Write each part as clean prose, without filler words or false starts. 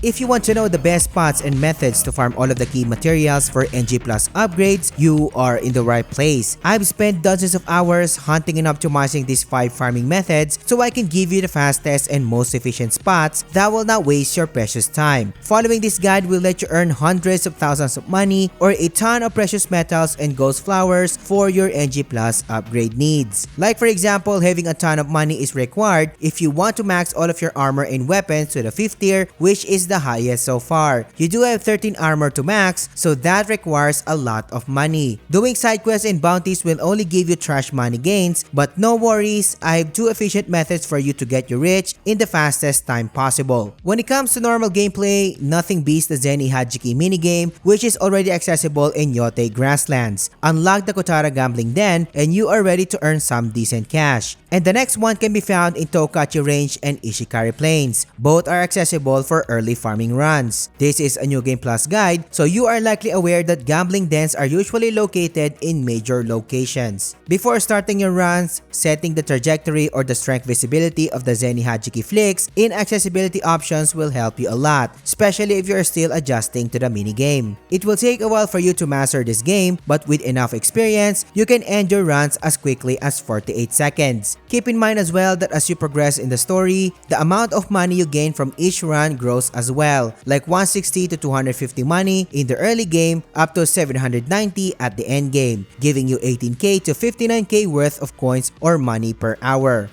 If you want to know the best spots and methods to farm all of the key materials for NG Plus upgrades, you are in the right place. I've spent dozens of hours hunting and optimizing these 5 farming methods so I can give you the fastest and most efficient spots that will not waste your precious time. Following this guide will let you earn hundreds of thousands of money or a ton of precious metals and ghost flowers for your NG Plus upgrade needs. Like for example, having a ton of money is required if you want to max all of your armor and weapons to the 5th tier, which is the highest so far. You do have 13 armor to max, so that requires a lot of money. Doing side quests and bounties will only give you trash money gains, but no worries, I have 2 efficient methods for you to get you rich in the fastest time possible. When it comes to normal gameplay, nothing beats the Zenny Hajiki minigame, which is already accessible in Yotei Grasslands. Unlock the Kotara Gambling Den and you are ready to earn some decent cash. And the next one can be found in Tokachi Range and Ishikari Plains. Both are accessible for early farming runs. This is a New Game Plus guide, so you are likely aware that gambling dens are usually located in major locations. Before starting your runs, setting the trajectory or the strength visibility of the Zenny Hajiki flicks in accessibility options will help you a lot, especially if you are still adjusting to the minigame. It will take a while for you to master this game, but with enough experience, you can end your runs as quickly as 48 seconds. Keep in mind as well that as you progress in the story, the amount of money you gain from each run grows as well, like 160 to 250 money in the early game up to 790 at the end game, giving you 18k to 59k worth of coins or money per hour.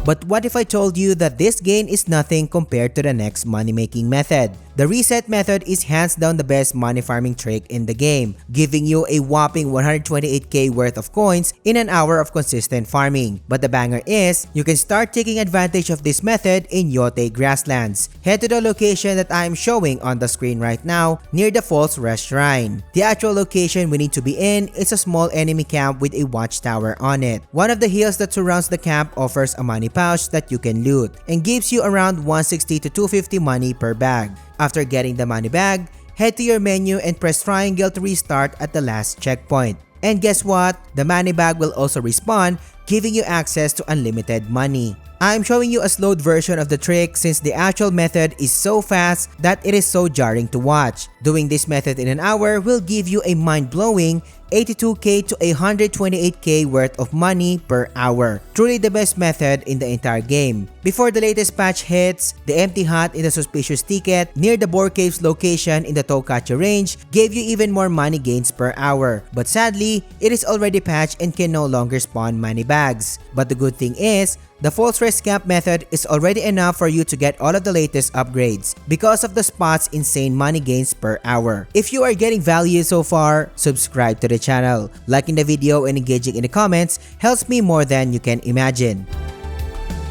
But what if I told you that this gain is nothing compared to the next money-making method? The reset method is hands down the best money farming trick in the game, giving you a whopping 128k worth of coins in an hour of consistent farming. But the banger is, you can start taking advantage of this method in Yotei Grasslands. Head to the location that I am showing on the screen right now, near the False Rest Shrine. The actual location we need to be in is a small enemy camp with a watchtower on it. One of the hills that surrounds the camp offers a money pouch that you can loot, and gives you around 160 to 250 money per bag. After getting the money bag, head to your menu and press triangle to restart at the last checkpoint. And guess what? The money bag will also respawn, giving you access to unlimited money. I'm showing you a slowed version of the trick since the actual method is so fast that it is so jarring to watch. Doing this method in an hour will give you a mind-blowing 82k to 128k worth of money per hour. Truly the best method in the entire game. Before the latest patch hits, the empty hut in the suspicious ticket near the Boar Caves location in the Tokachi range gave you even more money gains per hour. But sadly, it is already patched and can no longer spawn money bags. But the good thing is, the false rest camp method is already enough for you to get all of the latest upgrades because of the spot's insane money gains per hour. If you are getting value so far, subscribe to the channel. Liking the video and engaging in the comments helps me more than you can imagine.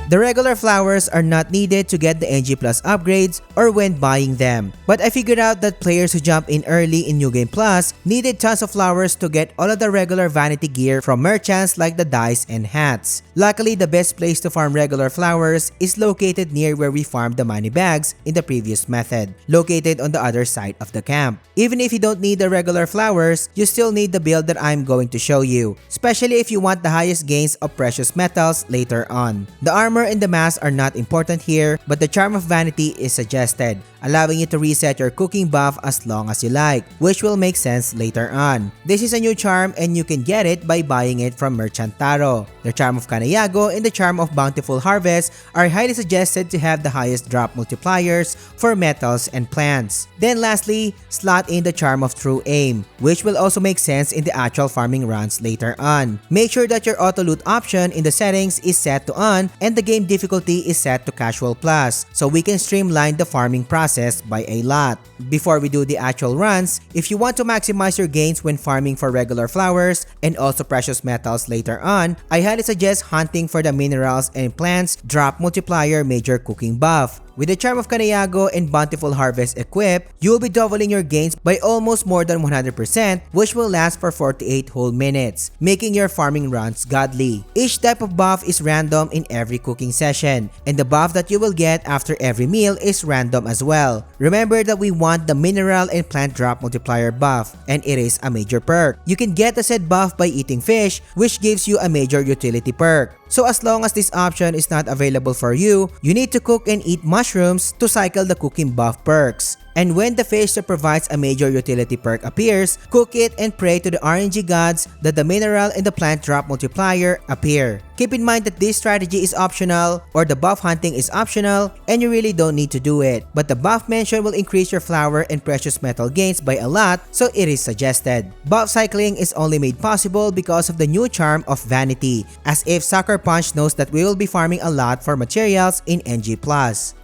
The regular flowers are not needed to get the NG Plus upgrades or when buying them. But I figured out that players who jump in early in New Game Plus needed tons of flowers to get all of the regular vanity gear from merchants like the dice and hats. Luckily, the best place to farm regular flowers is located near where we farmed the money bags in the previous method, located on the other side of the camp. Even if you don't need the regular flowers, you still need the build that I'm going to show you, especially if you want the highest gains of precious metals later on. The armor and the mask are not important here, but the Charm of Vanity is suggested, allowing you to reset your cooking buff as long as you like, which will make sense later on. This is a new charm and you can get it by buying it from Merchant Taro. The Charm of Kanayago and the Charm of Bountiful Harvest are highly suggested to have the highest drop multipliers for metals and plants. Then lastly, slot in the Charm of True Aim, which will also make sense in the actual farming runs later on. Make sure that your auto loot option in the settings is set to on and the game difficulty is set to Casual Plus, so we can streamline the farming process by a lot. Before we do the actual runs, if you want to maximize your gains when farming for regular flowers and also precious metals later on, I highly suggest hunting for the minerals and plants drop multiplier major cooking buff. With the Charm of Kanayago and Bountiful Harvest equipped, you will be doubling your gains by almost more than 100%, which will last for 48 whole minutes, making your farming runs godly. Each type of buff is random in every cooking session, and the buff that you will get after every meal is random as well. Remember that we want the mineral and plant drop multiplier buff, and it is a major perk. You can get the said buff by eating fish, which gives you a major utility perk. So as long as this option is not available for you, you need to cook and eat mushrooms to cycle the cooking buff perks. And when the fish that provides a major utility perk appears, cook it and pray to the RNG gods that the mineral and the plant drop multiplier appear. Keep in mind that this strategy is optional, or the buff hunting is optional, and you really don't need to do it. But the buff mentioned will increase your flower and precious metal gains by a lot, so it is suggested. Buff cycling is only made possible because of the new charm of vanity, as if Sucker Punch knows that we will be farming a lot for materials in NG+.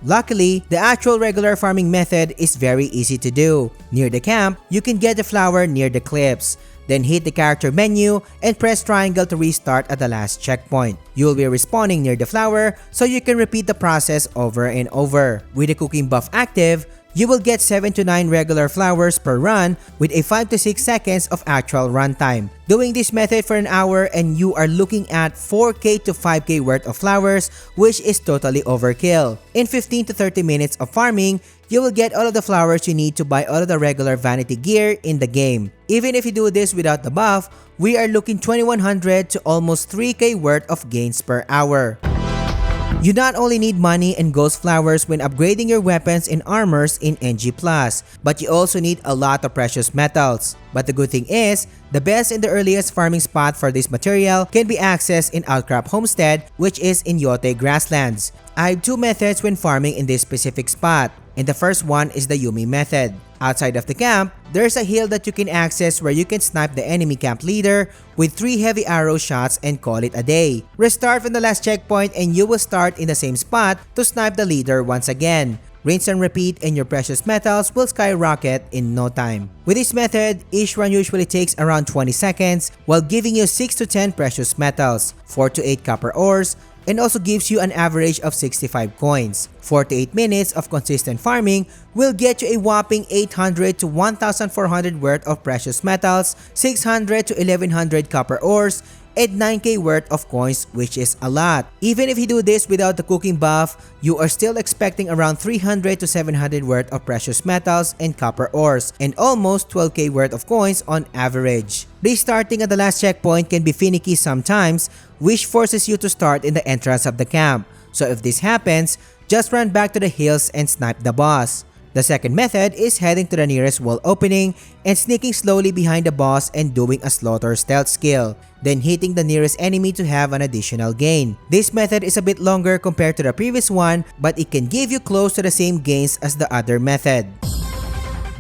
Luckily, the actual regular farming method is very easy to do. Near the camp, you can get the flower near the cliffs. Then hit the character menu and press triangle to restart at the last checkpoint. You will be respawning near the flower, so you can repeat the process over and over. With the cooking buff active, you will get 7 to 9 regular flowers per run with a 5 to 6 seconds of actual runtime. Doing this method for an hour and you are looking at 4k to 5k worth of flowers, which is totally overkill. In 15 to 30 minutes of farming, you will get all of the flowers you need to buy all of the regular vanity gear in the game. Even if you do this without the buff, we are looking 2100 to almost 3k worth of gains per hour. You not only need money and ghost flowers when upgrading your weapons and armors in NG+, but you also need a lot of precious metals. But the good thing is, the best and the earliest farming spot for this material can be accessed in Outcrop Homestead, which is in Yotei Grasslands. I have two methods when farming in this specific spot, and the first one is the Yumi method. Outside of the camp, there's a hill that you can access where you can snipe the enemy camp leader with 3 heavy arrow shots and call it a day. Restart from the last checkpoint and you will start in the same spot to snipe the leader once again. Rinse and repeat and your precious metals will skyrocket in no time. With this method, each run usually takes around 20 seconds while giving you 6 to 10 precious metals, 4 to 8 copper ores, and also gives you an average of 65 coins. 4 to 8 minutes of consistent farming will get you a whopping 800 to 1,400 worth of precious metals, 600 to 1,100 copper ores, and 9k worth of coins, which is a lot. Even if you do this without the cooking buff, you are still expecting around 300 to 700 worth of precious metals and copper ores, and almost 12k worth of coins on average. Restarting at the last checkpoint can be finicky sometimes, which forces you to start in the entrance of the camp. So if this happens, just run back to the hills and snipe the boss. The second method is heading to the nearest wall opening and sneaking slowly behind the boss and doing a slaughter stealth skill, then hitting the nearest enemy to have an additional gain. This method is a bit longer compared to the previous one, but it can give you close to the same gains as the other method.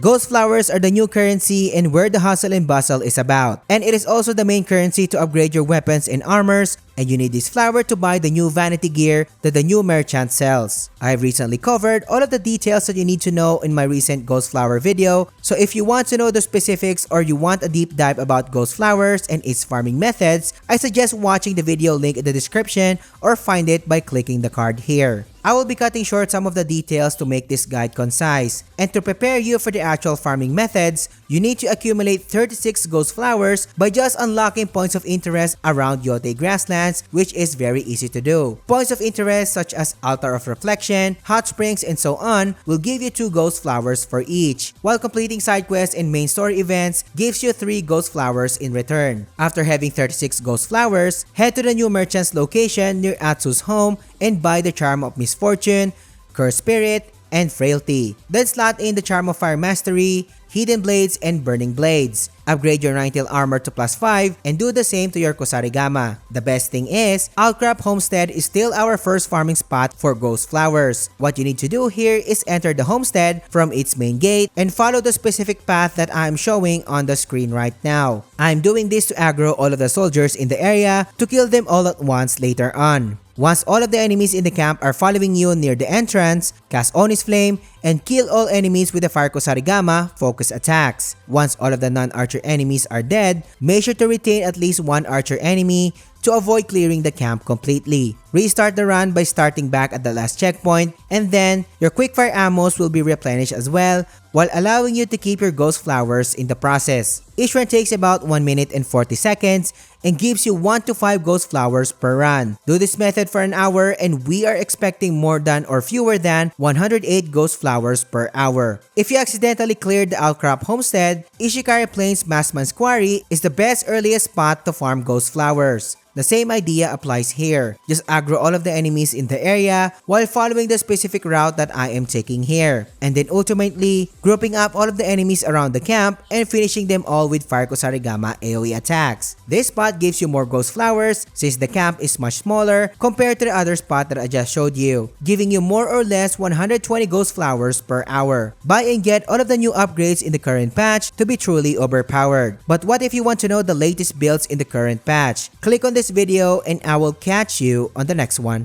Ghost flowers are the new currency and where the hustle and bustle is about. And it is also the main currency to upgrade your weapons and armors, and you need this flower to buy the new vanity gear that the new merchant sells. I have recently covered all of the details that you need to know in my recent ghost flower video, so if you want to know the specifics or you want a deep dive about ghost flowers and its farming methods, I suggest watching the video link in the description or find it by clicking the card here. I will be cutting short some of the details to make this guide concise. And to prepare you for the actual farming methods, you need to accumulate 36 ghost flowers by just unlocking points of interest around Yotei Grasslands, which is very easy to do. Points of interest such as Altar of Reflection, Hot Springs, and so on will give you 2 ghost flowers for each, while completing side quests and main story events gives you 3 ghost flowers in return. After having 36 ghost flowers, head to the new merchant's location near Atsu's home and buy the Charm of Misfortune, Curse Spirit, and Frailty. Then slot in the Charm of Fire Mastery, Hidden Blades, and Burning Blades. Upgrade your Ninetale armor to +5 and do the same to your Kusarigama. The best thing is, Outcrop Homestead is still our first farming spot for ghost flowers. What you need to do here is enter the homestead from its main gate and follow the specific path that I am showing on the screen right now. I am doing this to aggro all of the soldiers in the area to kill them all at once later on. Once all of the enemies in the camp are following you near the entrance, cast Oni's Flame and kill all enemies with the Fire Kusarigama focus attacks. Once all of the non-archer enemies are dead, make sure to retain at least 1 archer enemy to avoid clearing the camp completely. Restart the run by starting back at the last checkpoint, and then your quickfire ammos will be replenished as well, while allowing you to keep your ghost flowers in the process. Each run takes about 1 minute and 40 seconds and gives you 1 to 5 ghost flowers per run. Do this method for an hour and we are expecting more than or fewer than 108 ghost flowers per hour. If you accidentally cleared the Outcrop Homestead, Ishikari Plains Massman's Quarry is the best earliest spot to farm ghost flowers. The same idea applies here. Just aggro all of the enemies in the area while following the specific route that I am taking here. And then ultimately, grouping up all of the enemies around the camp and finishing them all with Fire Kusarigama AoE attacks. This spot gives you more ghost flowers since the camp is much smaller compared to the other spot that I just showed you, giving you more or less 120 ghost flowers per hour. Buy and get all of the new upgrades in the current patch to be truly overpowered. But what if you want to know the latest builds in the current patch? Click on this video and I will catch you on the next one.